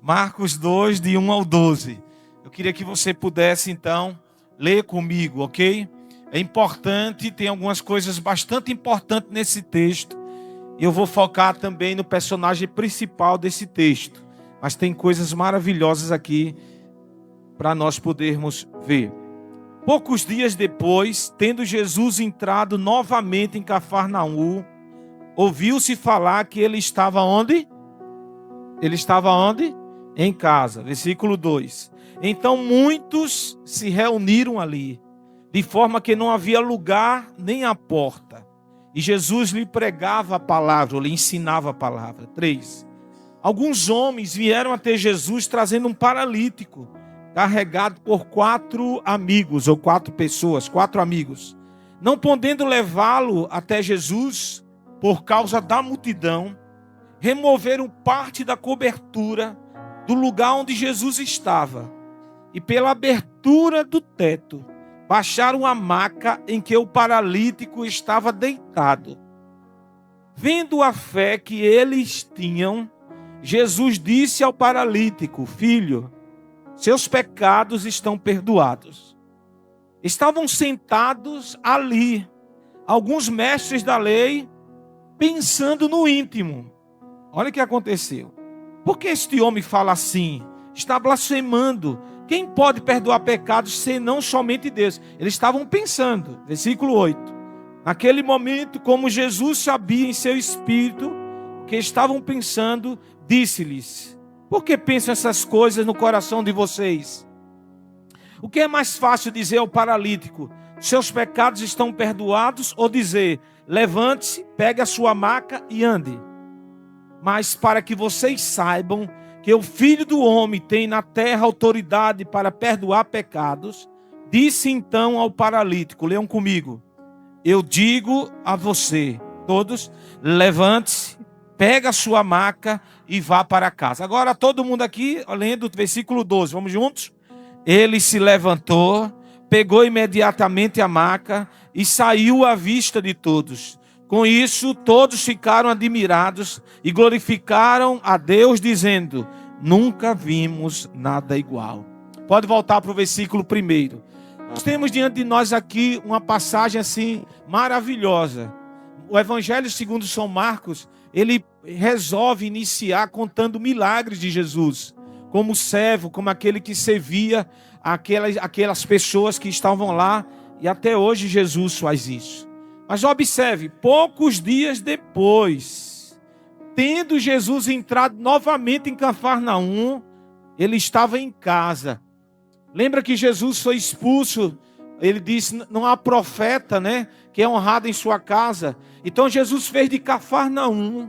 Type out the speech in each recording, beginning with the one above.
Marcos 2, de 1 ao 12. Eu queria que você pudesse, então, ler comigo, ok? É importante, tem algumas coisas bastante importantes nesse texto. Eu vou focar também no personagem principal desse texto. Mas tem coisas maravilhosas aqui para nós podermos ver. Poucos dias depois, tendo Jesus entrado novamente em Cafarnaum, ouviu-se falar que ele estava onde? Ele estava onde? Em casa. Versículo 2. Então muitos se reuniram ali, de forma que não havia lugar nem à porta. E Jesus lhe pregava a palavra, ou lhe ensinava a palavra. 3. Alguns homens vieram até Jesus trazendo um paralítico, carregado por 4 amigos, ou 4 pessoas, 4 amigos. Não podendo levá-lo até Jesus, por causa da multidão, removeram parte da cobertura do lugar onde Jesus estava. E pela abertura do teto, baixaram a maca em que o paralítico estava deitado. Vendo a fé que eles tinham, Jesus disse ao paralítico: Filho, seus pecados estão perdoados. Estavam sentados ali alguns mestres da lei, pensando no íntimo. Olha o que aconteceu. Por que este homem fala assim? Está blasfemando. Quem pode perdoar pecados senão somente Deus? Eles estavam pensando. Versículo 8. Naquele momento, como Jesus sabia em seu espírito o que estavam pensando, disse-lhes: Por que pensam essas coisas no coração de vocês? O que é mais fácil dizer ao paralítico: seus pecados estão perdoados, ou dizer: levante-se, pegue a sua maca e ande? Mas para que vocês saibam que o Filho do Homem tem na terra autoridade para perdoar pecados, disse então ao paralítico, leiam comigo: eu digo a você, todos, levante-se, pega a sua maca e vá para casa. Agora todo mundo aqui, lendo o versículo 12, vamos juntos? Ele se levantou, pegou imediatamente a maca e saiu à vista de todos. Com isso, todos ficaram admirados e glorificaram a Deus, dizendo: nunca vimos nada igual. Pode voltar para o versículo 1. Nós temos diante de nós aqui uma passagem assim maravilhosa. O Evangelho segundo São Marcos, ele resolve iniciar contando milagres de Jesus, como servo, como aquele que servia aquelas pessoas que estavam lá, e até hoje Jesus faz isso. Mas observe, poucos dias depois, tendo Jesus entrado novamente em Cafarnaum, ele estava em casa. Lembra que Jesus foi expulso? Ele disse: não há profeta, que é honrado em sua casa. Então Jesus fez de Cafarnaum,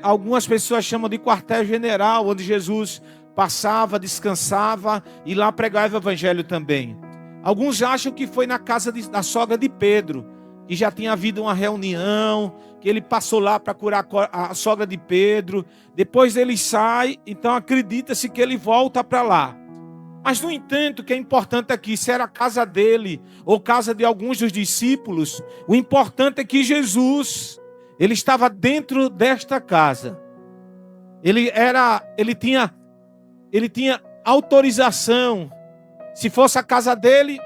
algumas pessoas chamam de quartel-general, onde Jesus passava, descansava e lá pregava o evangelho também. Alguns acham que foi na casa da sogra de Pedro, que já tinha havido uma reunião, que ele passou lá para curar a sogra de Pedro. Depois ele sai, então acredita-se que ele volta para lá. Mas, no entanto, o que é importante aqui, se era a casa dele ou casa de alguns dos discípulos, o importante é que Jesus, ele estava dentro desta casa. Ele tinha autorização. Se fosse a casa dele,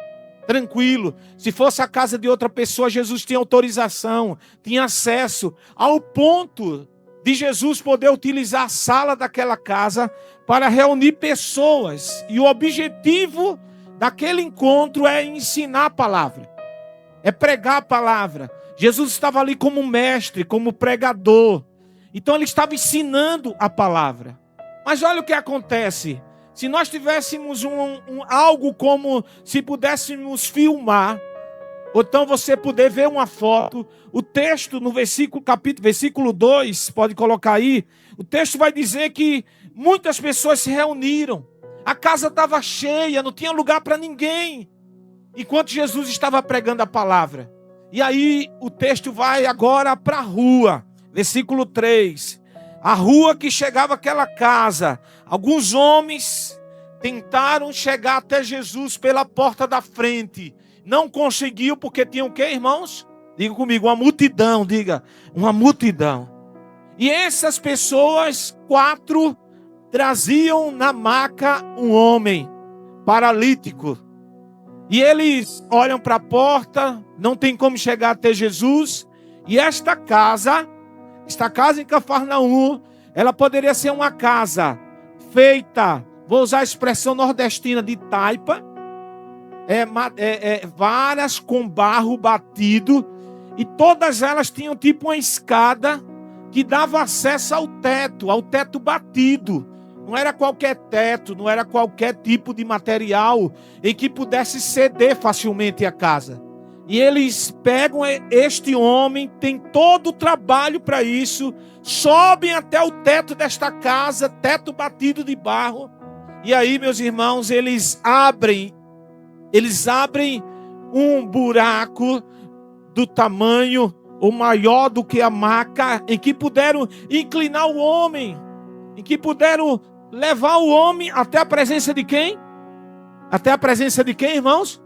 tranquilo. Se fosse a casa de outra pessoa, Jesus tinha autorização, tinha acesso, ao ponto de Jesus poder utilizar a sala daquela casa para reunir pessoas. E o objetivo daquele encontro é ensinar a palavra, é pregar a palavra. Jesus estava ali como mestre, como pregador. Então ele estava ensinando a palavra. Mas olha o que acontece. Se nós tivéssemos algo como se pudéssemos filmar, ou então você poder ver uma foto, o texto no versículo 2, pode colocar aí, o texto vai dizer que muitas pessoas se reuniram, a casa estava cheia, não tinha lugar para ninguém, enquanto Jesus estava pregando a palavra. E aí o texto vai agora para a rua, versículo 3, a rua que chegava àquela casa. Alguns homens tentaram chegar até Jesus pela porta da frente, não conseguiu porque tinham o que, irmãos? Diga comigo, uma multidão, diga, uma multidão. E essas pessoas, 4, traziam na maca um homem paralítico. E eles olham para a porta, não tem como chegar até Jesus. E esta casa em Cafarnaum, ela poderia ser uma casa feita, vou usar a expressão nordestina de taipa, varas com barro batido, e todas elas tinham tipo uma escada que dava acesso ao teto batido. Não era qualquer teto, não era qualquer tipo de material em que pudesse ceder facilmente a casa. E eles pegam este homem, tem todo o trabalho para isso, sobem até o teto desta casa, teto batido de barro. E aí, meus irmãos, eles abrem um buraco do tamanho ou maior do que a maca, em que puderam inclinar o homem, em que puderam levar o homem até a presença de quem? Até a presença de quem, irmãos?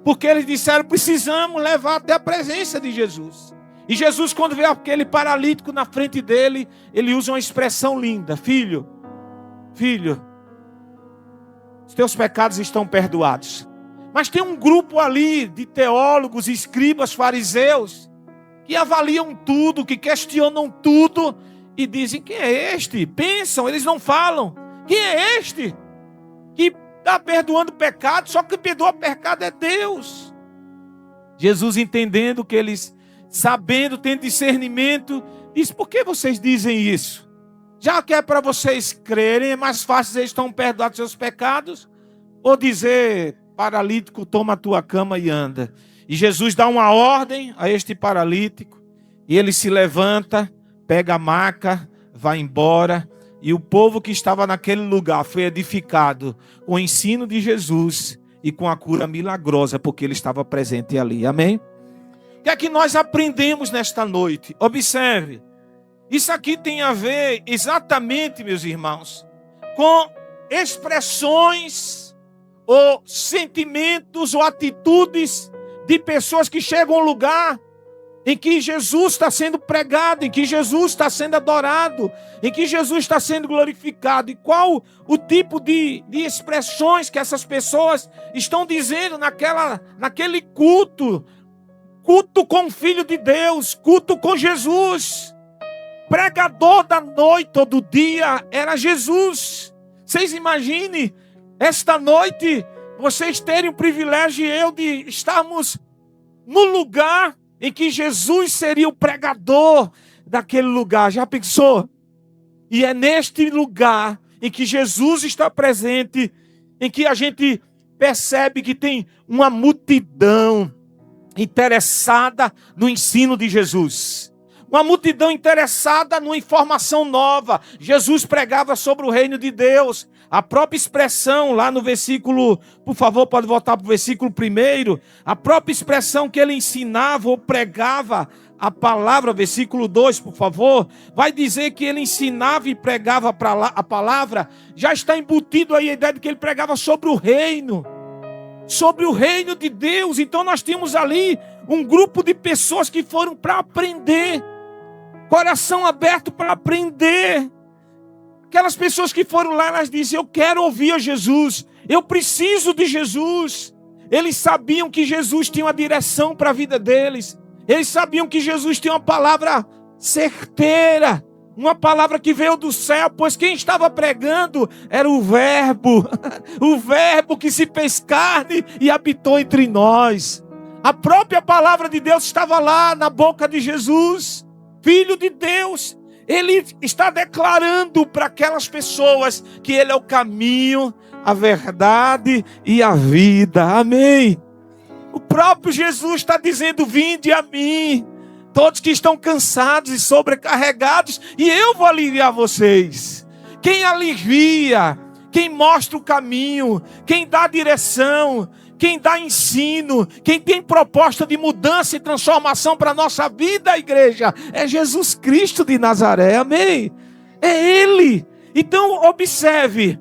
Porque eles disseram, precisamos levar até a presença de Jesus. E Jesus, quando vê aquele paralítico na frente dele, ele usa uma expressão linda: filho, os teus pecados estão perdoados. Mas tem um grupo ali de teólogos, escribas, fariseus, que avaliam tudo, que questionam tudo, e dizem, quem é este? Pensam, eles não falam. Quem é este que está perdoando pecado? Só que perdoa pecado é Deus. Jesus, entendendo que eles, sabendo, tendo discernimento, diz, por que vocês dizem isso? Já que é para vocês crerem, é mais fácil eles estão perdoados seus pecados, ou dizer, paralítico, toma a tua cama e anda. E Jesus dá uma ordem a este paralítico, e ele se levanta, pega a maca, vai embora, e o povo que estava naquele lugar foi edificado com o ensino de Jesus e com a cura milagrosa, porque ele estava presente ali. Amém? O que é que nós aprendemos nesta noite? Observe, isso aqui tem a ver exatamente, meus irmãos, com expressões ou sentimentos ou atitudes de pessoas que chegam a um lugar em que Jesus está sendo pregado, em que Jesus está sendo adorado, em que Jesus está sendo glorificado. E qual o tipo de expressões que essas pessoas estão dizendo naquele culto? Culto com o Filho de Deus, culto com Jesus. Pregador da noite ou do dia era Jesus. Vocês imaginem, esta noite, vocês terem o privilégio e eu de estarmos no lugar em que Jesus seria o pregador daquele lugar. Já pensou? E é neste lugar em que Jesus está presente, em que a gente percebe que tem uma multidão interessada no ensino de Jesus. Uma multidão interessada numa informação nova. Jesus pregava sobre o reino de Deus. A própria expressão lá no versículo, por favor, pode voltar para o versículo 1. A própria expressão que ele ensinava ou pregava a palavra, versículo 2, por favor, vai dizer que ele ensinava e pregava a palavra. Já está embutido aí a ideia de que ele pregava sobre o reino de Deus. Então nós temos ali um grupo de pessoas que foram para aprender, coração aberto para aprender. Aquelas pessoas que foram lá, elas dizem, eu quero ouvir a Jesus, eu preciso de Jesus. Eles sabiam que Jesus tinha uma direção para a vida deles. Eles sabiam que Jesus tinha uma palavra certeira, uma palavra que veio do céu, pois quem estava pregando era o Verbo, o Verbo que se fez carne e habitou entre nós. A própria palavra de Deus estava lá na boca de Jesus, Filho de Deus. Ele está declarando para aquelas pessoas que Ele é o caminho, a verdade e a vida. Amém. O próprio Jesus está dizendo, vinde a mim, todos que estão cansados e sobrecarregados, e eu vou aliviar vocês. Quem alivia, quem mostra o caminho, quem dá direção, quem dá ensino, quem tem proposta de mudança e transformação para a nossa vida, a igreja, é Jesus Cristo de Nazaré, amém? É Ele. Então observe,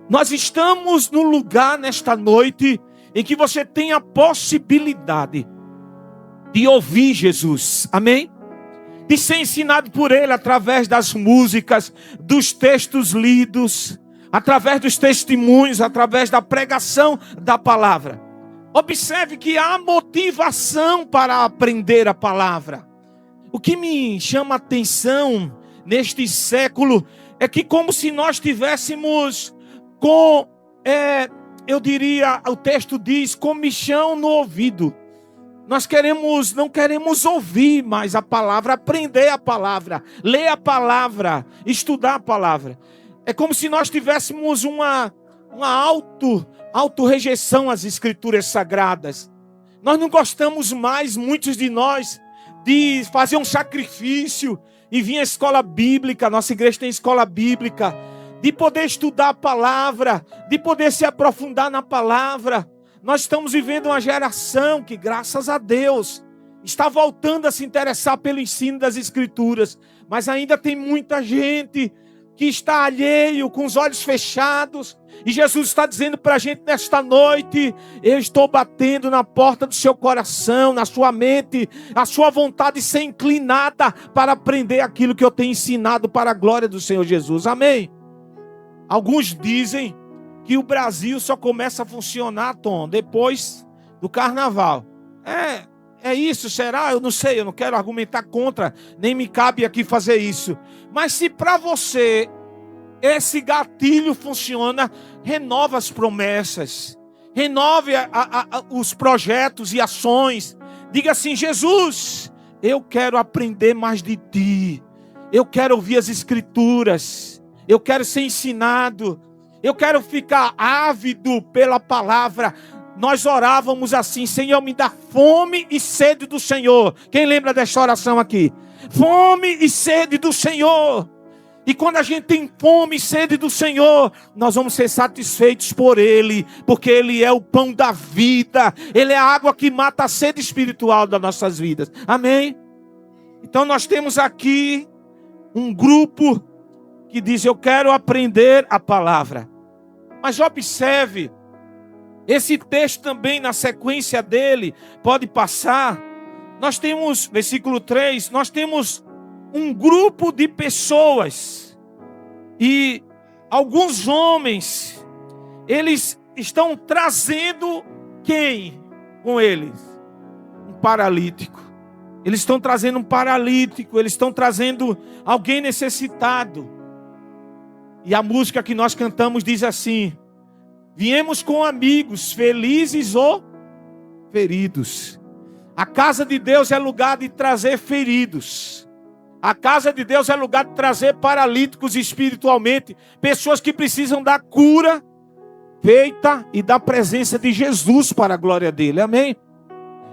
nós estamos num lugar nesta noite em que você tem a possibilidade de ouvir Jesus, amém? de ser ensinado por Ele através das músicas, dos textos lidos, através dos testemunhos, através da pregação da palavra. Observe que há motivação para aprender a palavra. O que me chama a atenção neste século é que, como se nós tivéssemos com, eu diria, o texto diz, comichão no ouvido. Nós não queremos ouvir mais a palavra, aprender a palavra, ler a palavra, estudar a palavra. É como se nós tivéssemos uma auto-rejeição às escrituras sagradas. Nós não gostamos mais, muitos de nós, de fazer um sacrifício e vir à escola bíblica. Nossa igreja tem escola bíblica, de poder estudar a palavra, de poder se aprofundar na palavra. Nós estamos vivendo uma geração que, graças a Deus, está voltando a se interessar pelo ensino das escrituras, mas ainda tem muita gente que está alheio, com os olhos fechados, e Jesus está dizendo para a gente nesta noite: eu estou batendo na porta do seu coração, na sua mente, a sua vontade ser inclinada para aprender aquilo que eu tenho ensinado para a glória do Senhor Jesus. Amém? Alguns dizem que o Brasil só começa a funcionar, Tom, depois do carnaval. É isso, será? Eu não sei, eu não quero argumentar contra, nem me cabe aqui fazer isso. Mas se para você esse gatilho funciona, renova as promessas, renove os projetos e ações. Diga assim: Jesus, eu quero aprender mais de ti, eu quero ouvir as escrituras, eu quero ser ensinado, eu quero ficar ávido pela palavra. Nós orávamos assim: Senhor, me dá fome e sede do Senhor. Quem lembra desta oração aqui? Fome e sede do Senhor. E quando a gente tem fome e sede do Senhor, nós vamos ser satisfeitos por Ele, porque Ele é o pão da vida, Ele é a água que mata a sede espiritual das nossas vidas. Amém? Então nós temos aqui um grupo que diz: eu quero aprender a palavra. Mas observe, esse texto também, na sequência dele, pode passar. Nós temos, versículo 3, nós temos um grupo de pessoas. E alguns homens, eles estão trazendo quem com eles? Um paralítico. Eles estão trazendo um paralítico, eles estão trazendo alguém necessitado. E a música que nós cantamos diz assim: viemos com amigos, felizes ou feridos. A casa de Deus é lugar de trazer feridos. A casa de Deus é lugar de trazer paralíticos espiritualmente, pessoas que precisam da cura feita e da presença de Jesus para a glória dele. Amém?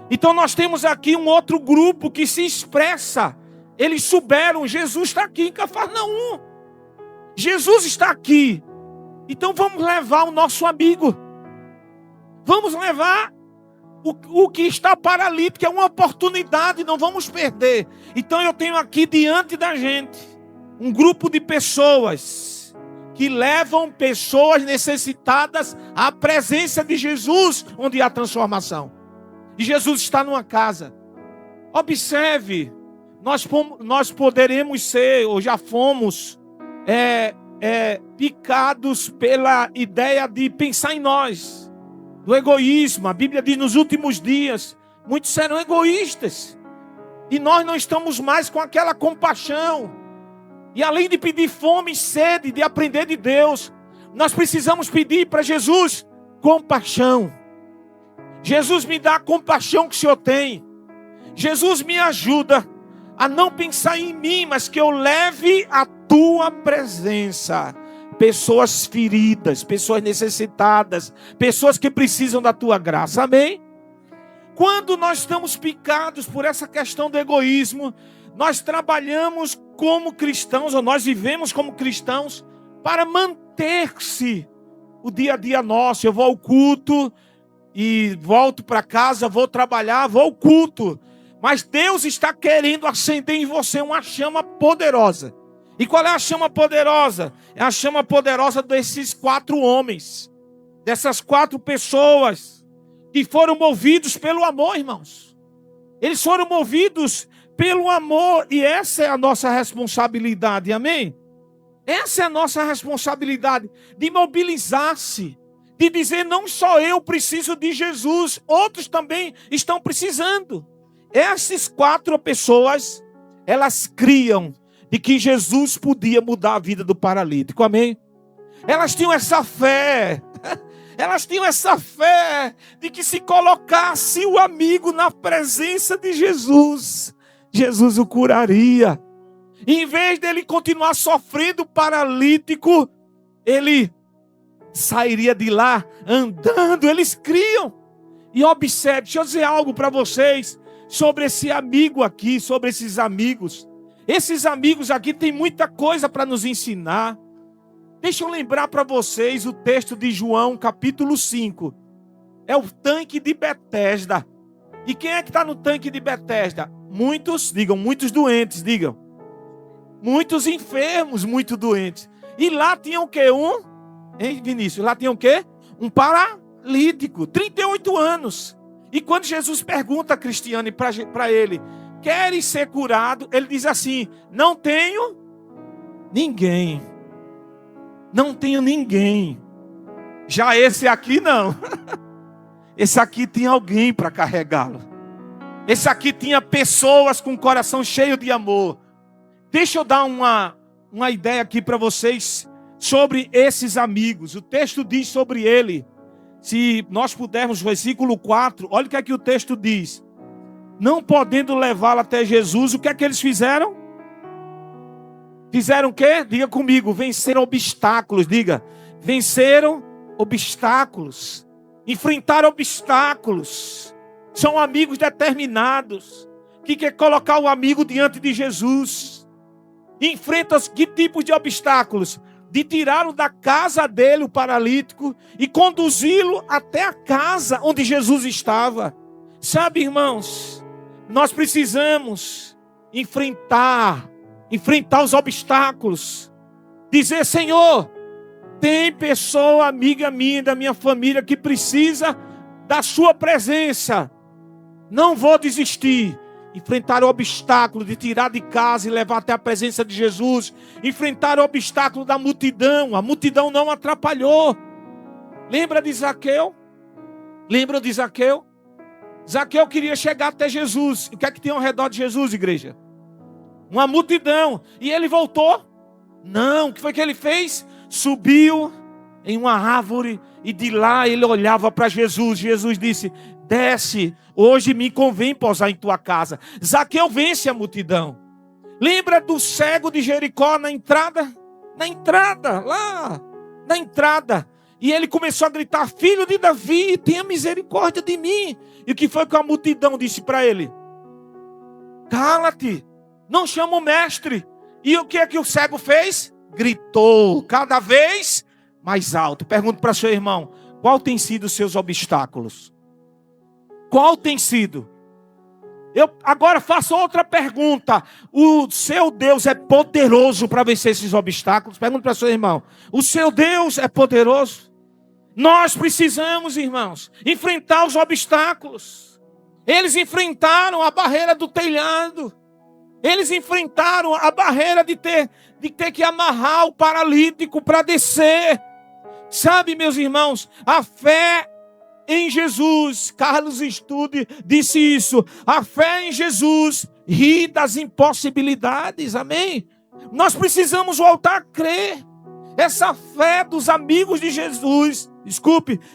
Então nós temos aqui um outro grupo que se expressa. Eles souberam: Jesus está aqui em Cafarnaum. Jesus está aqui. Então vamos levar o nosso amigo. Vamos levar o que está paralítico. É uma oportunidade, não vamos perder. Então eu tenho aqui diante da gente um grupo de pessoas que levam pessoas necessitadas à presença de Jesus, onde há transformação. E Jesus está numa casa. Observe, nós poderemos ser, ou já fomos, picados pela ideia de pensar em nós, do egoísmo. A Bíblia diz: nos últimos dias muitos serão egoístas, e nós não estamos mais com aquela compaixão. E além de pedir fome e sede de aprender de Deus, nós precisamos pedir para Jesus compaixão. Jesus, me dá a compaixão que o Senhor tem. Jesus, me ajuda a não pensar em mim, mas que eu leve a tua presença pessoas feridas, pessoas necessitadas, pessoas que precisam da tua graça. Amém? Quando nós estamos picados por essa questão do egoísmo, nós trabalhamos como cristãos, ou nós vivemos como cristãos, para manter-se o dia a dia nosso. Eu vou ao culto e volto para casa, vou trabalhar, vou ao culto. Mas Deus está querendo acender em você uma chama poderosa. E qual é a chama poderosa? É a chama poderosa desses 4 homens, dessas 4 pessoas que foram movidos pelo amor, irmãos. Eles foram movidos pelo amor. E essa é a nossa responsabilidade, amém? Essa é a nossa responsabilidade, de mobilizar-se, de dizer, não só eu preciso de Jesus, outros também estão precisando. Essas 4 pessoas, elas criam de que Jesus podia mudar a vida do paralítico, amém? Elas tinham essa fé, elas tinham essa fé de que se colocasse o amigo na presença de Jesus, Jesus o curaria. E em vez dele continuar sofrendo paralítico, ele sairia de lá andando. Eles criam. E observe, deixa eu dizer algo para vocês sobre esse amigo aqui, sobre esses amigos. Esses amigos aqui têm muita coisa para nos ensinar. Deixa eu lembrar para vocês o texto de João, capítulo 5. É o tanque de Betesda. E quem é que está no tanque de Betesda? Muitos, digam, muitos doentes, digam. Muitos enfermos, muito doentes. E lá tinha o quê? Hein, Vinícius? Lá tinha o quê? Um paralítico, 38 anos. E quando Jesus pergunta a Cristiane para ele, queres ser curado? Ele diz assim, não tenho ninguém. Não tenho ninguém. Já esse aqui não. Esse aqui tinha alguém para carregá-lo. Esse aqui tinha pessoas com o coração cheio de amor. Deixa eu dar uma ideia aqui para vocês sobre esses amigos. O texto diz sobre ele. Se nós pudermos, versículo 4, olha o que é que o texto diz. Não podendo levá-lo até Jesus, o que é que eles fizeram? Fizeram o quê? Diga comigo, venceram obstáculos, diga. Venceram obstáculos. Enfrentaram obstáculos. São amigos determinados. Que quer colocar o amigo diante de Jesus. Enfrenta que tipos de obstáculos? De tirá-lo da casa dele, o paralítico, e conduzi-lo até a casa onde Jesus estava. Sabe, irmãos, nós precisamos enfrentar os obstáculos. Dizer, Senhor, tem pessoa amiga minha, da minha família, que precisa da sua presença. Não vou desistir. Enfrentar o obstáculo de tirar de casa e levar até a presença de Jesus. Enfrentar o obstáculo da multidão. A multidão não atrapalhou. Lembra de Zaqueu? Lembra de Zaqueu? Zaqueu queria chegar até Jesus. O que é que tinha ao redor de Jesus, igreja? Uma multidão. E ele voltou? Não. O que foi que ele fez? Subiu em uma árvore e de lá ele olhava para Jesus. Jesus disse, desce, hoje me convém pousar em tua casa. Zaqueu vence a multidão. Lembra do cego de Jericó na entrada? Lá, na entrada. E ele começou a gritar, filho de Davi, tenha misericórdia de mim. E o que foi que a multidão disse para ele? Cala-te, não chama o mestre. E o que é que o cego fez? Gritou cada vez mais alto. Pergunto para seu irmão, qual tem sido os seus obstáculos? Qual tem sido? Eu agora faço outra pergunta. O seu Deus é poderoso para vencer esses obstáculos? Pergunto para seu irmão. O seu Deus é poderoso? Nós precisamos, irmãos, enfrentar os obstáculos. Eles enfrentaram a barreira do telhado. Eles enfrentaram a barreira de ter que amarrar o paralítico para descer. Sabe, meus irmãos, a fé em Jesus, Carlos Stude disse isso, a fé em Jesus ri das impossibilidades, amém? Nós precisamos voltar a crer. Essa fé dos amigos de Jesus,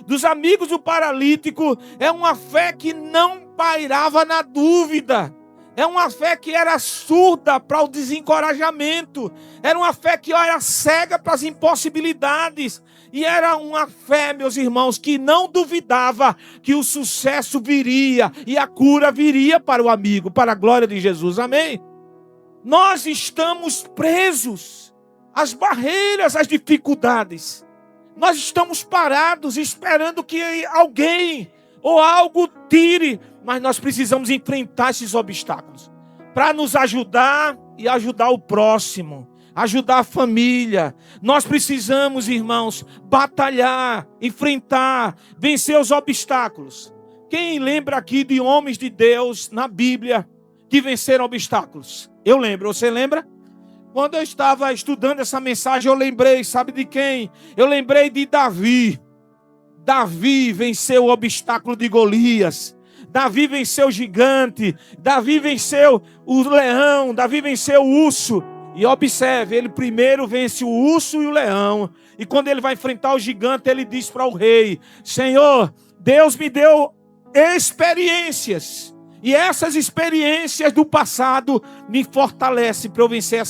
dos amigos do paralítico, é uma fé que não pairava na dúvida. É uma fé que era surda para o desencorajamento. Era uma fé que era cega para as impossibilidades. E era uma fé, meus irmãos, que não duvidava que o sucesso viria e a cura viria para o amigo, para a glória de Jesus. Amém? Nós estamos presos às barreiras, às dificuldades. Nós estamos parados esperando que alguém ou algo tire, mas nós precisamos enfrentar esses obstáculos para nos ajudar e ajudar o próximo, ajudar a família. Nós precisamos, irmãos, batalhar, enfrentar, vencer os obstáculos. Quem lembra aqui de homens de Deus na Bíblia que venceram obstáculos? Eu lembro, você lembra? Quando eu estava estudando essa mensagem, eu lembrei, sabe de quem? Eu lembrei de Davi. Davi venceu o obstáculo de Golias. Davi venceu o gigante. Davi venceu o leão. Davi venceu o urso. E observe, ele primeiro vence o urso e o leão. E quando ele vai enfrentar o gigante, ele diz para o rei: Senhor, Deus me deu experiências. E essas experiências do passado me fortalecem para eu vencer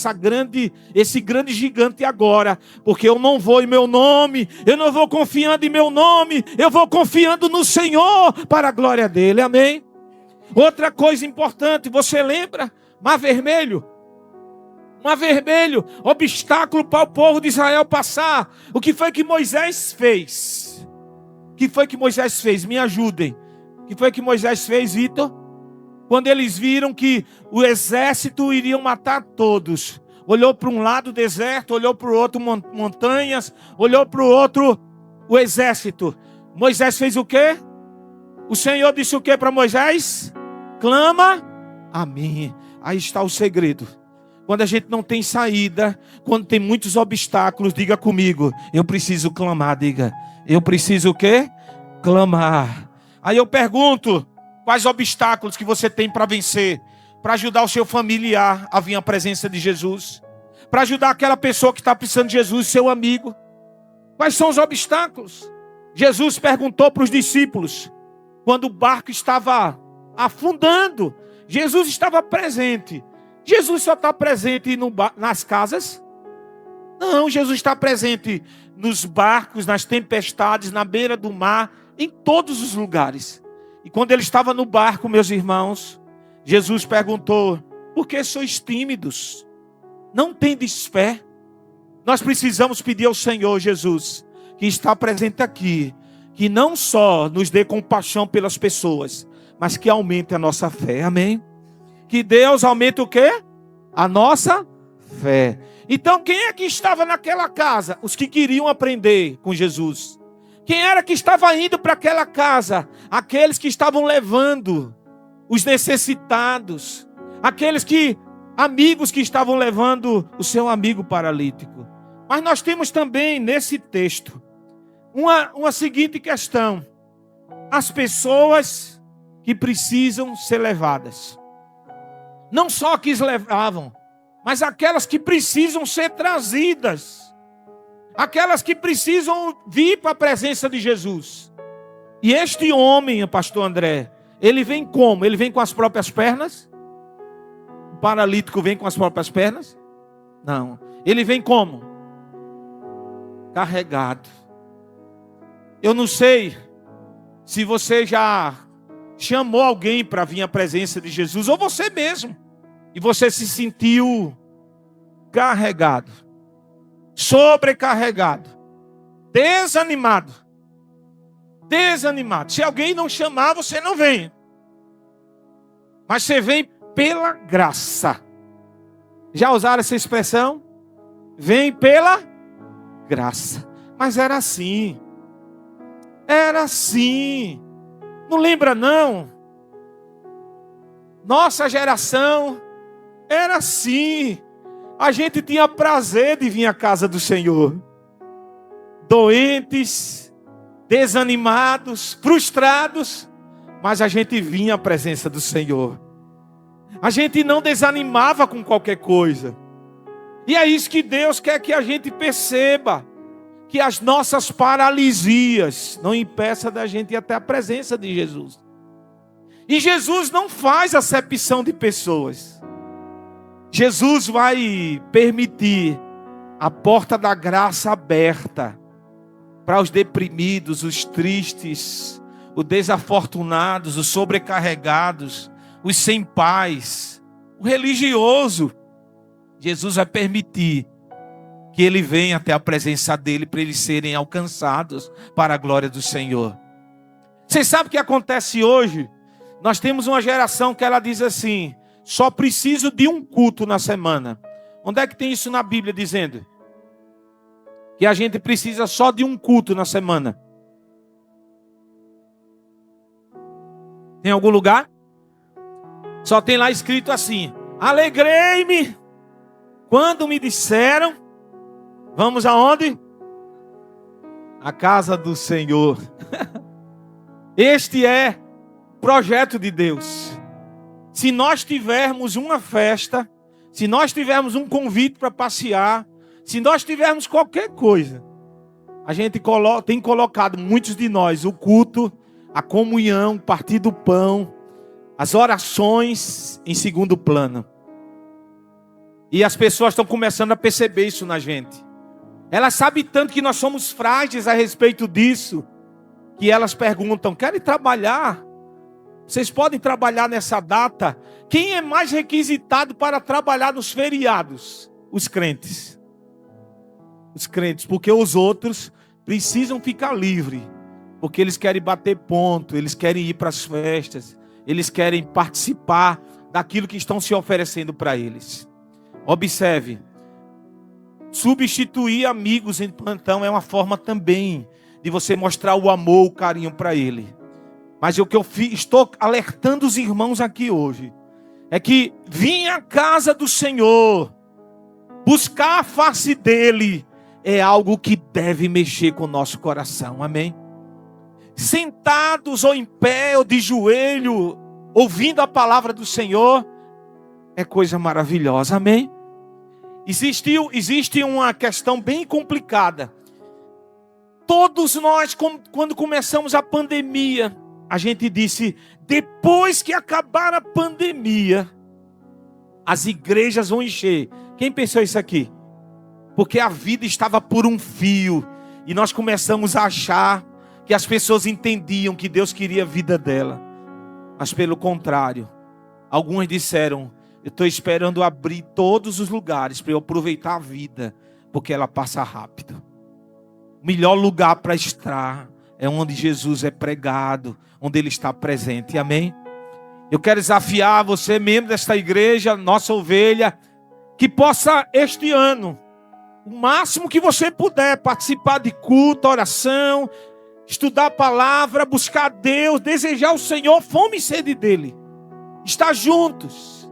esse grande gigante agora. Porque eu não vou em meu nome, eu não vou confiando em meu nome, eu vou confiando no Senhor para a glória dele. Amém? Outra coisa importante, você lembra? Mar Vermelho. Mar Vermelho, obstáculo para o povo de Israel passar. O que foi que Moisés fez? O que foi que Moisés fez? Me ajudem. O que foi que Moisés fez, Vitor? Quando eles viram que o exército iria matar todos, olhou para um lado o deserto, olhou para o outro montanhas, olhou para o outro o exército. Moisés fez o quê? O Senhor disse o quê para Moisés? Clama a mim. Aí está o segredo. Quando a gente não tem saída, quando tem muitos obstáculos, diga comigo: eu preciso clamar, diga. Eu preciso o quê? Clamar. Aí eu pergunto: quais obstáculos que você tem para vencer? Para ajudar o seu familiar a vir à presença de Jesus? Para ajudar aquela pessoa que está precisando de Jesus, seu amigo? Quais são os obstáculos? Jesus perguntou para os discípulos, quando o barco estava afundando, Jesus estava presente. Jesus só está presente nas casas? Não, Jesus está presente nos barcos, nas tempestades, na beira do mar, em todos os lugares. E quando ele estava no barco, meus irmãos, Jesus perguntou: por que sois tímidos? Não tendes fé? Nós precisamos pedir ao Senhor Jesus, que está presente aqui, que não só nos dê compaixão pelas pessoas, mas que aumente a nossa fé. Amém? Que Deus aumente o quê? A nossa fé. Então quem é que estava naquela casa? Os que queriam aprender com Jesus. Quem era que estava indo para aquela casa? Aqueles que estavam levando os necessitados. Amigos que estavam levando o seu amigo paralítico. Mas nós temos também nesse texto uma seguinte questão: as pessoas que precisam ser levadas. Não só que os levavam, mas aquelas que precisam ser trazidas. Aquelas que precisam vir para a presença de Jesus. E este homem, pastor André, ele vem como? Ele vem com as próprias pernas? O paralítico vem com as próprias pernas? Não. Ele vem como? Carregado. Eu não sei se você já chamou alguém para vir à presença de Jesus, ou você mesmo, e você se sentiu carregado, sobrecarregado, desanimado. Se alguém não chamar, você não vem. Mas você vem pela graça. Já usaram essa expressão? Vem pela graça. Mas era assim. Era assim. Não lembra não? Nossa geração era assim. A gente tinha prazer de vir à casa do Senhor. Doentes, desanimados, frustrados, mas a gente vinha à presença do Senhor. A gente não desanimava com qualquer coisa. E é isso que Deus quer que a gente perceba. Que as nossas paralisias não impeçam da gente ir até a presença de Jesus. E Jesus não faz acepção de pessoas. Jesus vai permitir a porta da graça aberta para os deprimidos, os tristes, os desafortunados, os sobrecarregados, os sem paz, o religioso. Jesus vai permitir que ele venha até a presença dele para eles serem alcançados para a glória do Senhor. Vocês sabem o que acontece hoje? Nós temos uma geração que ela diz assim: só preciso de um culto na semana. Onde é que tem isso na Bíblia dizendo? Que a gente precisa só de um culto na semana. Tem algum lugar? Só tem lá escrito assim: alegrei-me quando me disseram, vamos aonde? A casa do Senhor. Este é o projeto de Deus. Se nós tivermos uma festa, se nós tivermos um convite para passear, se nós tivermos qualquer coisa, a gente tem colocado, muitos de nós, o culto, a comunhão, o partir do pão, as orações em segundo plano. E as pessoas estão começando a perceber isso na gente. Elas sabem tanto que nós somos frágeis a respeito disso, que elas perguntam: querem trabalhar? Vocês podem trabalhar nessa data? Quem é mais requisitado para trabalhar nos feriados? Os crentes. Os crentes, porque os outros precisam ficar livres, porque eles querem bater ponto, eles querem ir para as festas, eles querem participar daquilo que estão se oferecendo para eles. Observe, substituir amigos em plantão é uma forma também de você mostrar o amor, o carinho para ele. Mas o que eu estou alertando os irmãos aqui hoje é que vir à casa do Senhor, buscar a face dele, é algo que deve mexer com o nosso coração, amém? Sentados ou em pé ou de joelho, ouvindo a palavra do Senhor, é coisa maravilhosa, amém? Existe uma questão bem complicada. Todos nós, quando começamos a pandemia, a gente disse: depois que acabar a pandemia, as igrejas vão encher. Quem pensou isso aqui? Porque a vida estava por um fio, e nós começamos a achar que as pessoas entendiam que Deus queria a vida dela. Mas pelo contrário, alguns disseram: eu estou esperando abrir todos os lugares para eu aproveitar a vida, porque ela passa rápido. O melhor lugar para estar é onde Jesus é pregado, onde Ele está presente, amém? Eu quero desafiar você, membro desta igreja, nossa ovelha, que possa este ano, o máximo que você puder, participar de culto, oração, estudar a palavra, buscar Deus, desejar o Senhor, fome e sede dEle, estar juntos.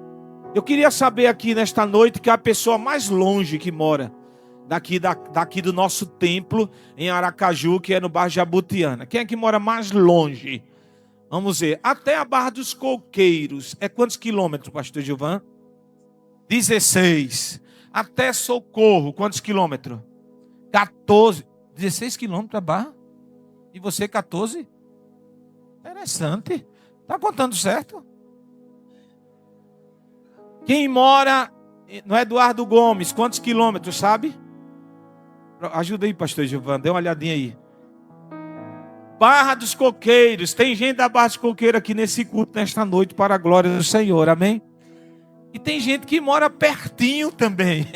Eu queria saber aqui nesta noite, que é a pessoa mais longe que mora daqui do nosso templo em Aracaju, que é no bairro Jabutiana. Quem é que mora mais longe? Vamos ver. Até a Barra dos Coqueiros. É quantos quilômetros, pastor Gilvan? 16. Até Socorro, quantos quilômetros? 14. 16 quilômetros a Barra? E você 14? Interessante. Está contando certo? Quem mora no Eduardo Gomes, quantos quilômetros, sabe? Ajuda aí, pastor Gilvan, dê uma olhadinha aí. Barra dos Coqueiros. Tem gente da Barra dos Coqueiros aqui nesse culto, nesta noite, para a glória do Senhor, amém? E tem gente que mora pertinho também.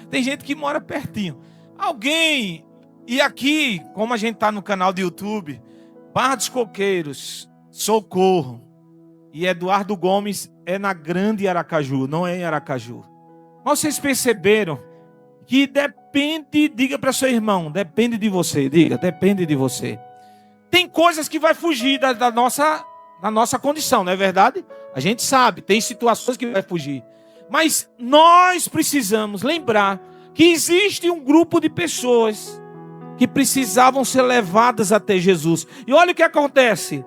Tem gente que mora pertinho. Alguém, e aqui, como a gente está no canal do YouTube, Barra dos Coqueiros, Socorro e Eduardo Gomes é na Grande Aracaju, não é em Aracaju. Mas vocês perceberam que depende, diga para seu irmão, depende de você, diga, depende de você. Tem coisas que vai fugir da nossa condição, não é verdade? A gente sabe, tem situações que vai fugir. Mas nós precisamos lembrar que existe um grupo de pessoas que precisavam ser levadas até Jesus. E olha o que acontece.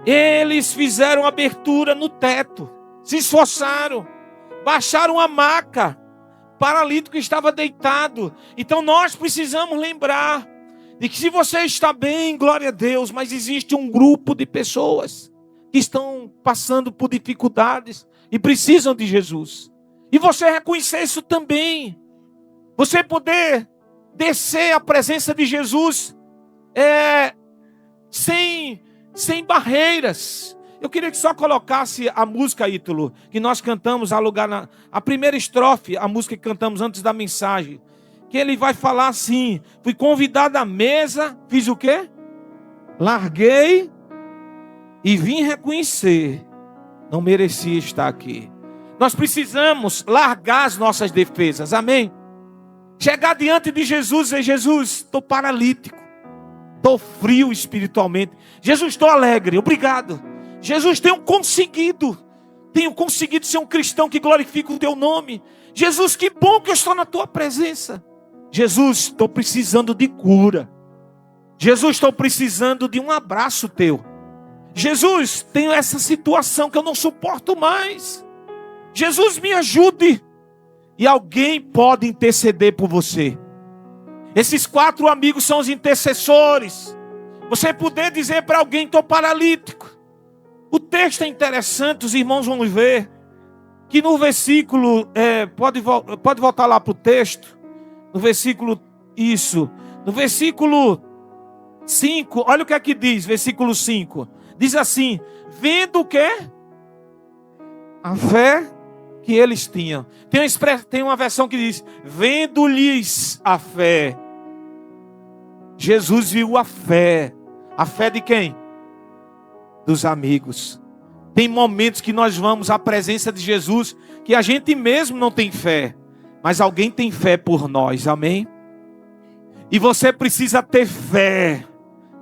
Eles fizeram abertura no teto, se esforçaram, baixaram a maca, paralítico estava deitado. Então nós precisamos lembrar de que se você está bem, glória a Deus, mas existe um grupo de pessoas que estão passando por dificuldades e precisam de Jesus. E você reconhecer isso também. Você poder descer à presença de Jesus sem barreiras. Eu queria que só colocasse a música, Ítalo, que nós cantamos a primeira estrofe, a música que cantamos antes da mensagem. Que ele vai falar assim: fui convidado à mesa, fiz o quê? Larguei e vim reconhecer, não merecia estar aqui. Nós precisamos largar as nossas defesas, amém? Chegar diante de Jesus e dizer: Jesus, estou paralítico, estou frio espiritualmente. Jesus, estou alegre, obrigado. Jesus, tenho conseguido tenho conseguido ser um cristão que glorifica o teu nome. Jesus, que bom que eu estou na tua presença. Jesus, estou precisando de cura. Jesus, estou precisando de um abraço teu. Jesus, tenho essa situação que eu não suporto mais. Jesus, me ajude. E alguém pode interceder por você. Esses 4 amigos são os intercessores. Você poder dizer para alguém: estou paralítico. O texto é interessante, os irmãos vão ver que no versículo, pode voltar lá para o texto, no versículo 5, olha o que é que diz, versículo 5, diz assim: vendo o quê? A fé que eles tinham. Tem uma versão que diz: vendo-lhes a fé. Jesus viu a fé de quem? Dos amigos. Tem momentos que nós vamos à presença de Jesus que a gente mesmo não tem fé, mas alguém tem fé por nós, amém? E você precisa ter fé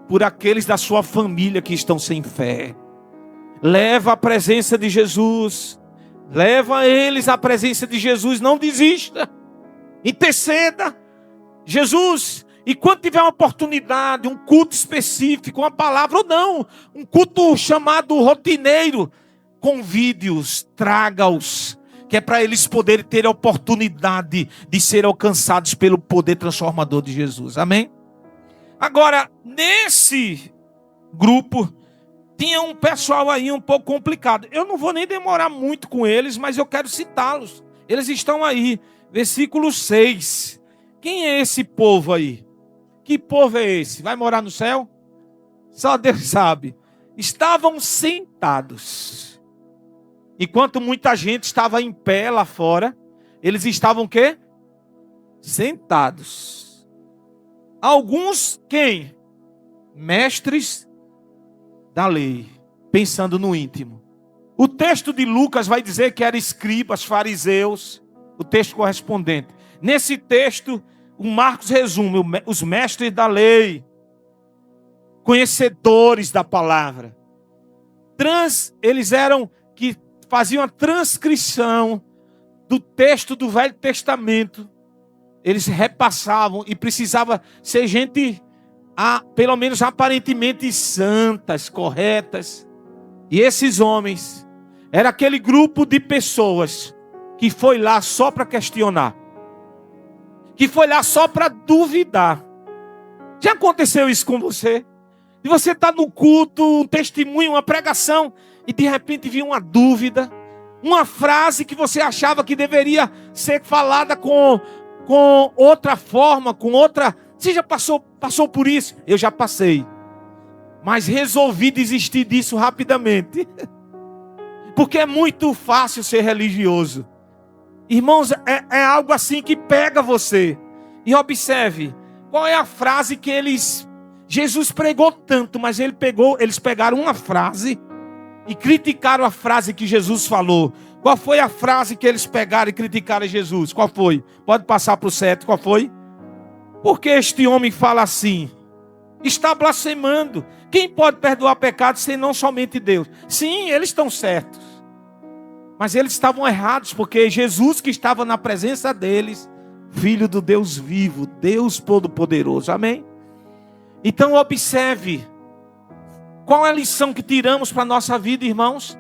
por aqueles da sua família que estão sem fé. Leva a presença de Jesus, leva eles à presença de Jesus, não desista, interceda. Jesus, e quando tiver uma oportunidade, um culto específico, uma palavra ou não, um culto chamado rotineiro, convide-os, traga-os, que é para eles poderem ter a oportunidade de ser alcançados pelo poder transformador de Jesus, amém? Agora, nesse grupo, tinha um pessoal aí um pouco complicado. Eu não vou nem demorar muito com eles, mas eu quero citá-los. Eles estão aí, versículo 6. Quem é esse povo aí? Que povo é esse? Vai morar no céu? Só Deus sabe. Estavam sentados. Enquanto muita gente estava em pé lá fora, eles estavam o quê? Sentados. Alguns, quem? Mestres da lei, pensando no íntimo. O texto de Lucas vai dizer que eram escribas, fariseus, o texto correspondente. Nesse texto, o Marcos resume os mestres da lei, conhecedores da palavra. Eles eram que faziam a transcrição do texto do Velho Testamento. Eles repassavam e precisava ser gente, pelo menos aparentemente santas, corretas. E esses homens, era aquele grupo de pessoas que foi lá só para questionar, que foi lá só para duvidar. Já aconteceu isso com você? E você está no culto, um testemunho, uma pregação, e de repente viu uma dúvida, uma frase que você achava que deveria ser falada com outra forma, com outra. Você já passou por isso? Eu já passei. Mas resolvi desistir disso rapidamente. Porque é muito fácil ser religioso. Irmãos, é algo assim que pega você. E observe, qual é a frase que Jesus pregou tanto, mas eles pegaram uma frase e criticaram a frase que Jesus falou. Qual foi a frase que eles pegaram e criticaram Jesus? Qual foi? Pode passar para o 7, qual foi? Porque este homem fala assim? Está blasfemando. Quem pode perdoar pecados senão somente Deus? Sim, eles estão certos. Mas eles estavam errados, porque Jesus que estava na presença deles, Filho do Deus vivo, Deus Todo-Poderoso, amém? Então observe, qual é a lição que tiramos para a nossa vida, irmãos?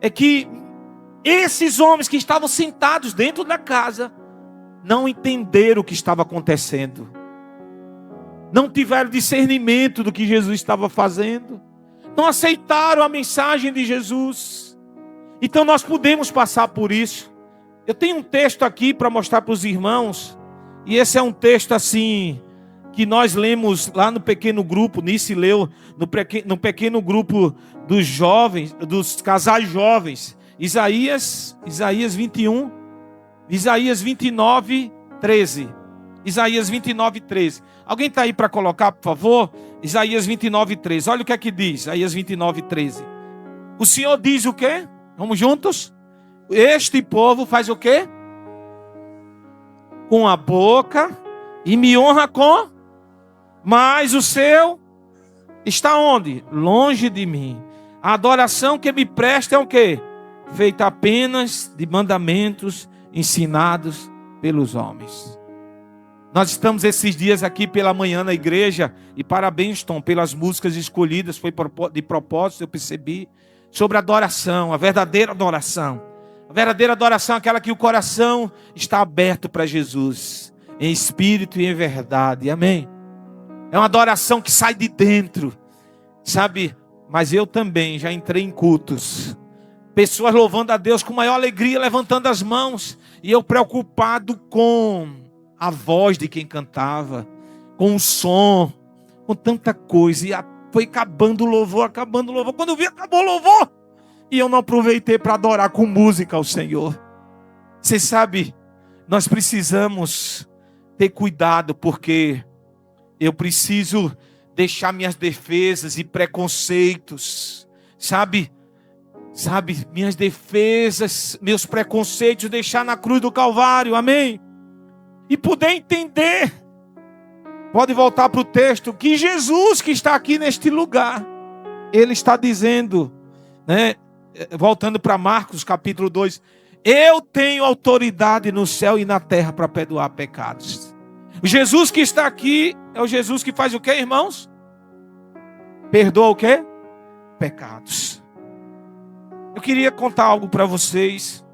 É que esses homens que estavam sentados dentro da casa, não entenderam o que estava acontecendo. Não tiveram discernimento do que Jesus estava fazendo. Não aceitaram a mensagem de Jesus. Então nós podemos passar por isso. Eu tenho um texto aqui para mostrar para os irmãos. E esse é um texto assim, que nós lemos lá no pequeno grupo. Nice leu no pequeno grupo dos jovens, dos casais jovens. Isaías 21, Isaías 29, 13. Isaías 29, 13. Alguém está aí para colocar, por favor? Isaías 29, 13. Olha o que é que diz, Isaías 29, 13. O Senhor diz o quê? Vamos juntos? Este povo faz o quê? Com a boca e me honra com, mas o seu está onde? Longe de mim. A adoração que me presta é o quê? feita apenas de mandamentos ensinados pelos homens. Nós estamos esses dias aqui pela manhã na igreja, e parabéns, Tom, pelas músicas escolhidas, foi de propósito, eu percebi, sobre adoração, a verdadeira adoração. A verdadeira adoração é aquela que o coração está aberto para Jesus, em espírito e em verdade, amém? É uma adoração que sai de dentro, sabe? Mas eu também já entrei em cultos, pessoas louvando a Deus com maior alegria, levantando as mãos, e eu preocupado com a voz de quem cantava, com o som, com tanta coisa, e foi acabando o louvor. Quando eu vi, acabou o louvor, e eu não aproveitei para adorar com música ao Senhor. Você sabe, nós precisamos ter cuidado, porque eu preciso deixar minhas defesas e preconceitos, sabe, minhas defesas, meus preconceitos, deixar na cruz do Calvário, amém? E poder entender, pode voltar para o texto, que Jesus que está aqui neste lugar, Ele está dizendo, né, voltando para Marcos capítulo 2, eu tenho autoridade no céu e na terra para perdoar pecados. O Jesus que está aqui é o Jesus que faz o quê, irmãos? Perdoa o quê? Pecados. Eu queria contar algo para vocês.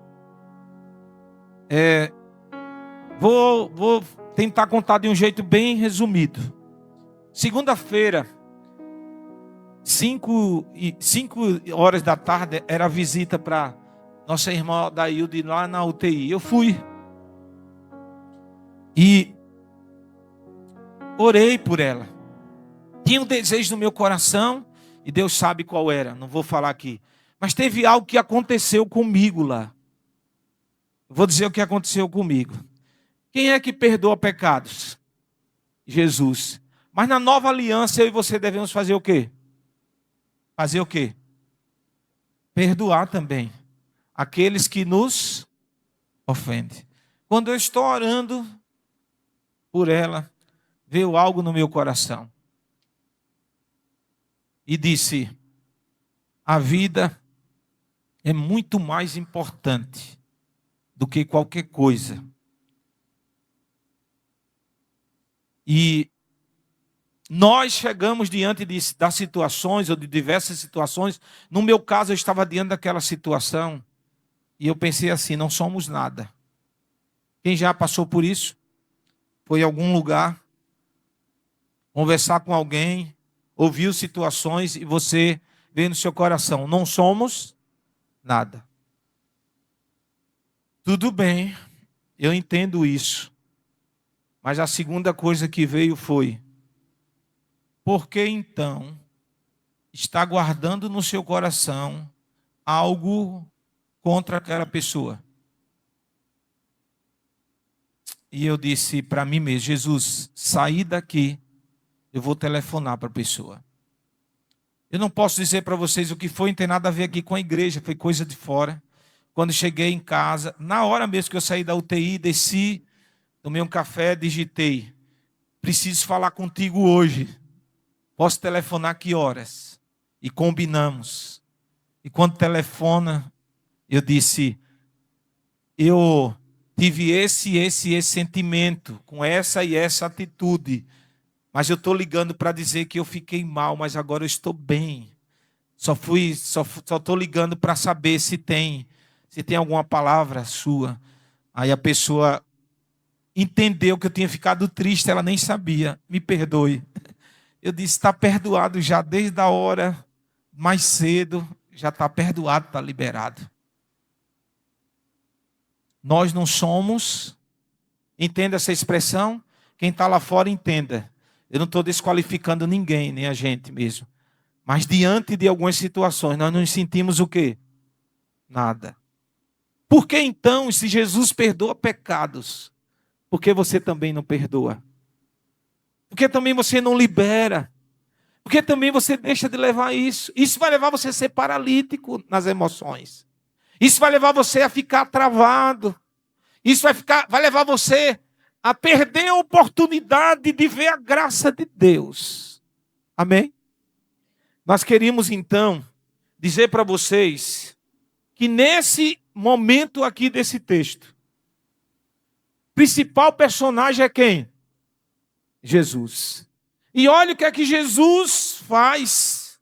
Vou tentar contar de um jeito bem resumido. Segunda-feira, 5 horas da tarde, era a visita para nossa irmã Dailde lá na UTI. Eu fui e orei por ela. Tinha um desejo no meu coração e Deus sabe qual era, não vou falar aqui. Mas teve algo que aconteceu comigo lá. Vou dizer o que aconteceu comigo. Quem é que perdoa pecados? Jesus. Mas na nova aliança, eu e você devemos fazer o quê? Fazer o quê? Perdoar também aqueles que nos ofendem. Quando eu estou orando por ela, veio algo no meu coração. E disse: a vida é muito mais importante do que qualquer coisa. E nós chegamos diante das situações, ou de diversas situações. No meu caso, eu estava diante daquela situação, e eu pensei assim: não somos nada. Quem já passou por isso? Foi em algum lugar, conversar com alguém, ouviu situações, e você vê no seu coração: não somos nada. Tudo bem, eu entendo isso. Mas a segunda coisa que veio foi: por que então está guardando no seu coração algo contra aquela pessoa? E eu disse para mim mesmo: Jesus, saí daqui, eu vou telefonar para a pessoa. Eu não posso dizer para vocês o que foi, não tem nada a ver aqui com a igreja, foi coisa de fora. Quando cheguei em casa, na hora mesmo que eu saí da UTI, desci, tomei um café, digitei: preciso falar contigo hoje. Posso telefonar que horas? E combinamos. E quando telefona, eu disse: eu tive esse sentimento, com essa e essa atitude. Mas eu estou ligando para dizer que eu fiquei mal, mas agora eu estou bem. Só estou ligando para saber se tem alguma palavra sua. Aí a pessoa entendeu que eu tinha ficado triste, ela nem sabia. Me perdoe. Eu disse: está perdoado já desde a hora mais cedo, já está perdoado, está liberado. Nós não somos, entenda essa expressão, quem está lá fora entenda. Eu não estou desqualificando ninguém, nem a gente mesmo. Mas diante de algumas situações, nós nos sentimos o quê? Nada. Por que então, se Jesus perdoa pecados, por que você também não perdoa? Por que também você não libera? Por que também você deixa de levar isso? Isso vai levar você a ser paralítico nas emoções. Isso vai levar você a ficar travado. Isso vai levar você a perder a oportunidade de ver a graça de Deus. Amém? Nós queríamos então dizer para vocês que nesse momento aqui desse texto, o principal personagem é quem? Jesus. E olha o que é que Jesus faz.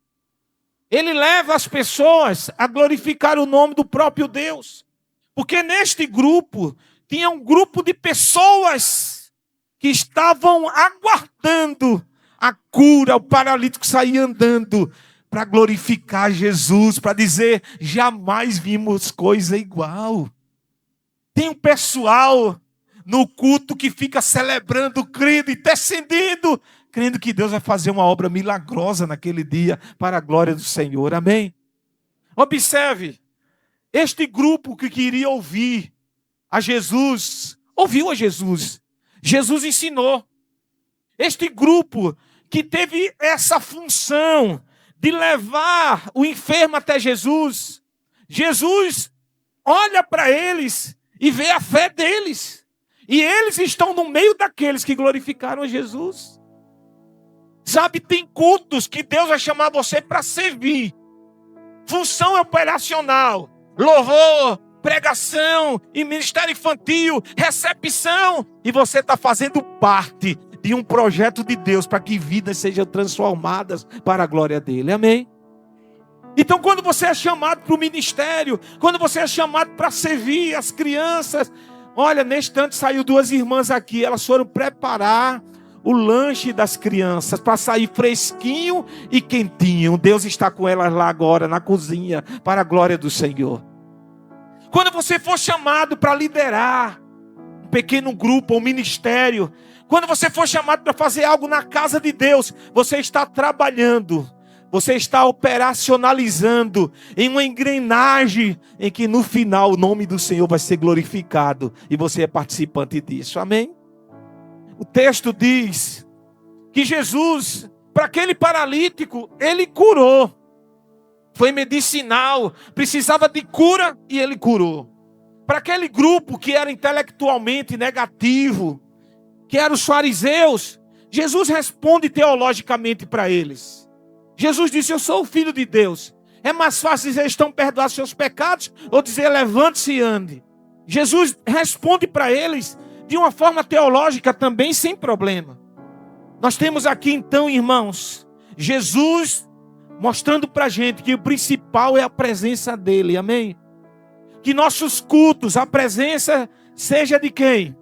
Ele leva as pessoas a glorificar o nome do próprio Deus. Porque neste grupo, tinha um grupo de pessoas que estavam aguardando a cura, o paralítico sair andando para glorificar Jesus, para dizer, jamais vimos coisa igual. Tem um pessoal no culto que fica celebrando, crendo, intercedendo, crendo que Deus vai fazer uma obra milagrosa naquele dia, para a glória do Senhor, amém? Observe, este grupo que queria ouvir a Jesus, ouviu a Jesus, Jesus ensinou. Este grupo que teve essa função de levar o enfermo até Jesus, Jesus olha para eles e vê a fé deles. E eles estão no meio daqueles que glorificaram a Jesus. Sabe, tem cultos que Deus vai chamar você para servir. Função operacional, louvor, pregação, e ministério infantil, recepção. E você está fazendo parte de um projeto de Deus para que vidas sejam transformadas para a glória dele. Amém? Então, quando você é chamado para o ministério, quando você é chamado para servir as crianças, olha, neste instante saiu duas irmãs aqui, elas foram preparar o lanche das crianças para sair fresquinho e quentinho. Deus está com elas lá agora na cozinha, para a glória do Senhor. Quando você for chamado para liderar um pequeno grupo ou ministério, quando você for chamado para fazer algo na casa de Deus, você está trabalhando, você está operacionalizando em uma engrenagem em que no final o nome do Senhor vai ser glorificado e você é participante disso, amém? O texto diz que Jesus, para aquele paralítico, ele curou. Foi medicinal, precisava de cura e ele curou. Para aquele grupo que era intelectualmente negativo, que eram os fariseus, Jesus responde teologicamente para eles. Jesus disse, eu sou o Filho de Deus. É mais fácil dizer, estão perdoados seus pecados, ou dizer, levante-se e ande. Jesus responde para eles de uma forma teológica também, sem problema. Nós temos aqui então, irmãos, Jesus mostrando para a gente que o principal é a presença dele, amém? Que nossos cultos, a presença seja de quem?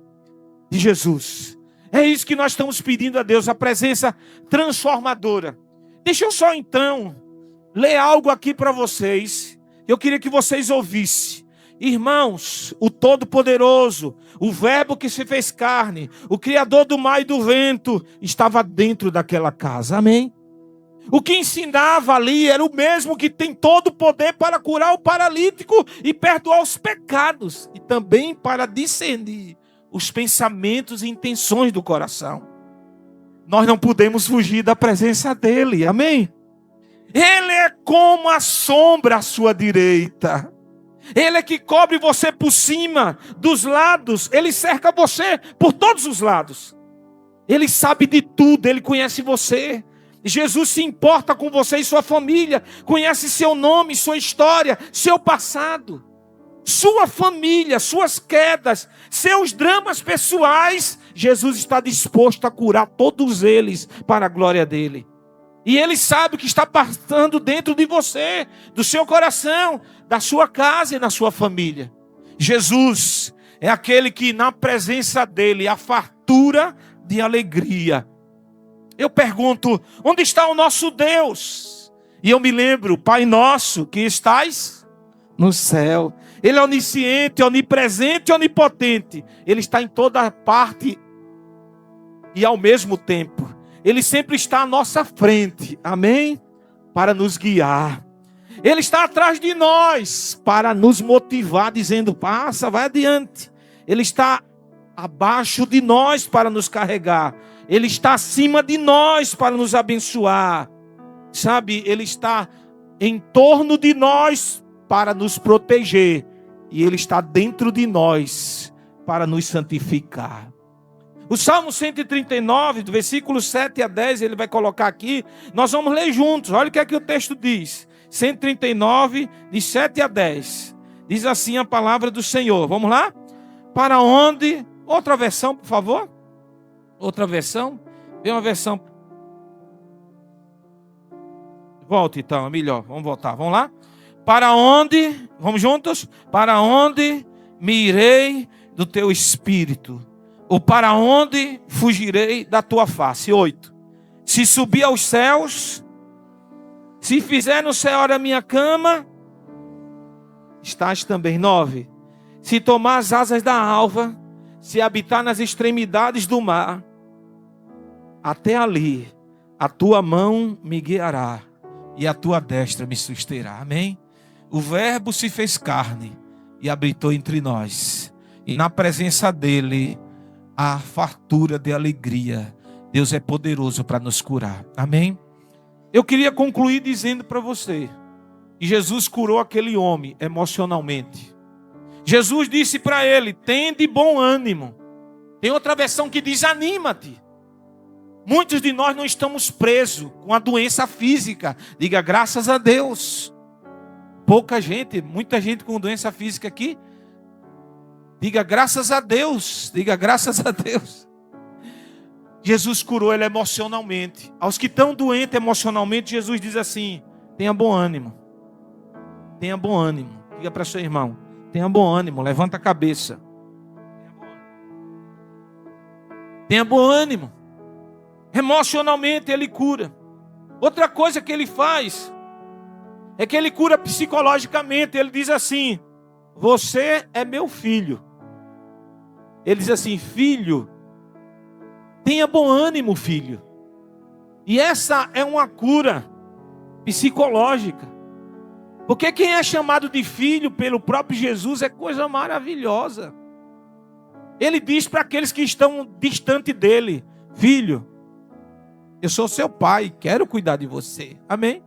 De Jesus. É isso que nós estamos pedindo a Deus, a presença transformadora. Deixa eu só então ler algo aqui para vocês. Eu queria que vocês ouvissem. Irmãos, o Todo-Poderoso, o Verbo que se fez carne, o Criador do mar e do vento, estava dentro daquela casa, amém? O que ensinava ali era o mesmo que tem todo o poder para curar o paralítico e perdoar os pecados, e também para discernir os pensamentos e intenções do coração. Nós não podemos fugir da presença dele, amém? Ele é como a sombra à sua direita. Ele é que cobre você por cima, dos lados. Ele cerca você por todos os lados. Ele sabe de tudo, ele conhece você. Jesus se importa com você e sua família. Conhece seu nome, sua história, seu passado. Sua família, suas quedas, seus dramas pessoais. Jesus está disposto a curar todos eles para a glória dele. E ele sabe o que está passando dentro de você, do seu coração, da sua casa e na sua família. Jesus é aquele que na presença dele há fartura de alegria. Eu pergunto, onde está o nosso Deus? E eu me lembro, Pai nosso que estais no céu. Ele é onisciente, onipresente, onipotente. Ele está em toda parte e ao mesmo tempo. Ele sempre está à nossa frente, amém? Para nos guiar. Ele está atrás de nós para nos motivar, dizendo, passa, vai adiante. Ele está abaixo de nós para nos carregar. Ele está acima de nós para nos abençoar. Sabe, ele está em torno de nós para nos proteger. E ele está dentro de nós para nos santificar. O Salmo 139, do versículo 7 a 10, ele vai colocar aqui. Nós vamos ler juntos. Olha o que é que o texto diz. 139, de 7 a 10. Diz assim a palavra do Senhor. Vamos lá? Para onde? Outra versão, por favor. Outra versão. Vem uma versão. Volte então, é melhor. Vamos voltar. Vamos lá? Para onde? Vamos juntos? Para onde me irei do teu espírito? Ou para onde fugirei da tua face? 8. Se subir aos céus, se fizer no céu a minha cama, estás também. 9. Se tomar as asas da alva, se habitar nas extremidades do mar, até ali a tua mão me guiará e a tua destra me susterá. Amém? O verbo se fez carne e habitou entre nós. E na presença dele, a fartura de alegria. Deus é poderoso para nos curar. Amém? Eu queria concluir dizendo para você que Jesus curou aquele homem emocionalmente. Jesus disse para ele: tende bom ânimo. Tem outra versão que diz: anima-te. Muitos de nós não estamos presos com a doença física. Diga graças a Deus. Pouca gente, muita gente com doença física aqui. Diga graças a Deus. Diga graças a Deus. Jesus curou ele emocionalmente. Aos que estão doentes emocionalmente, Jesus diz assim: tenha bom ânimo. Tenha bom ânimo. Diga para seu irmão: tenha bom ânimo, levanta a cabeça. Tenha bom ânimo. Emocionalmente ele cura. Outra coisa que ele faz é que ele cura psicologicamente. Ele diz assim: você é meu filho. Ele diz assim: filho, tenha bom ânimo, filho. E essa é uma cura psicológica. Porque quem é chamado de filho pelo próprio Jesus é coisa maravilhosa. Ele diz para aqueles que estão distante dele: filho, eu sou seu pai, quero cuidar de você. Amém?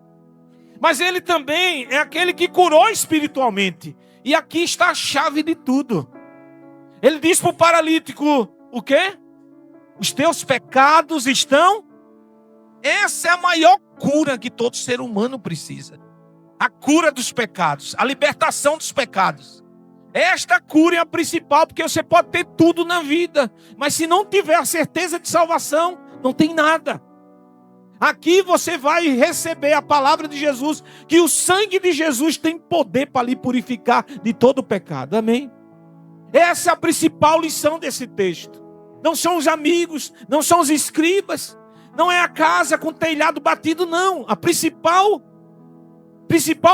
Mas ele também é aquele que curou espiritualmente. E aqui está a chave de tudo. Ele diz para o paralítico: o quê? Os teus pecados estão... Essa é a maior cura que todo ser humano precisa. A cura dos pecados, a libertação dos pecados. Esta cura é a principal, porque você pode ter tudo na vida, mas se não tiver a certeza de salvação, não tem nada. Aqui você vai receber a palavra de Jesus, que o sangue de Jesus tem poder para lhe purificar de todo o pecado. Amém? Essa é a principal lição desse texto. Não são os amigos, não são os escribas, não é a casa com telhado batido, não. A principal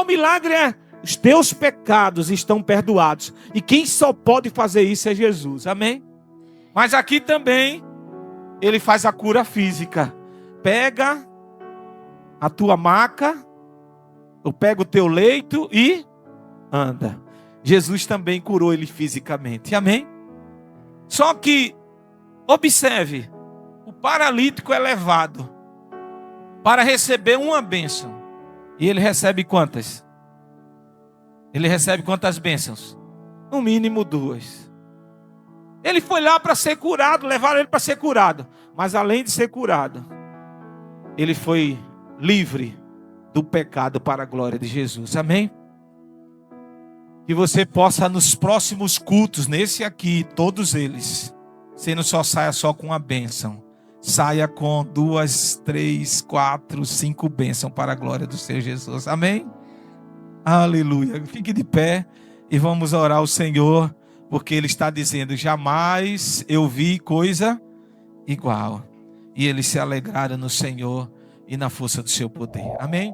milagre é: os teus pecados estão perdoados. E quem só pode fazer isso é Jesus. Amém? Mas aqui também ele faz a cura física. Pega a tua maca, ou pega o teu leito e anda. Jesus também curou ele fisicamente. Amém? Só que, observe, o paralítico é levado para receber uma bênção. E ele recebe quantas? Ele recebe quantas bênçãos? No mínimo 2. Ele foi lá para ser curado, levaram ele para ser curado. Mas além de ser curado, ele foi livre do pecado para a glória de Jesus. Amém? Que você possa nos próximos cultos, nesse aqui, todos eles, você não só saia só com uma bênção, saia com 2, 3, 4, 5 bênçãos para a glória do Senhor Jesus. Amém? Aleluia. Fique de pé e vamos orar ao Senhor, porque Ele está dizendo: jamais eu vi coisa igual. E eles se alegraram no Senhor e na força do seu poder. Amém?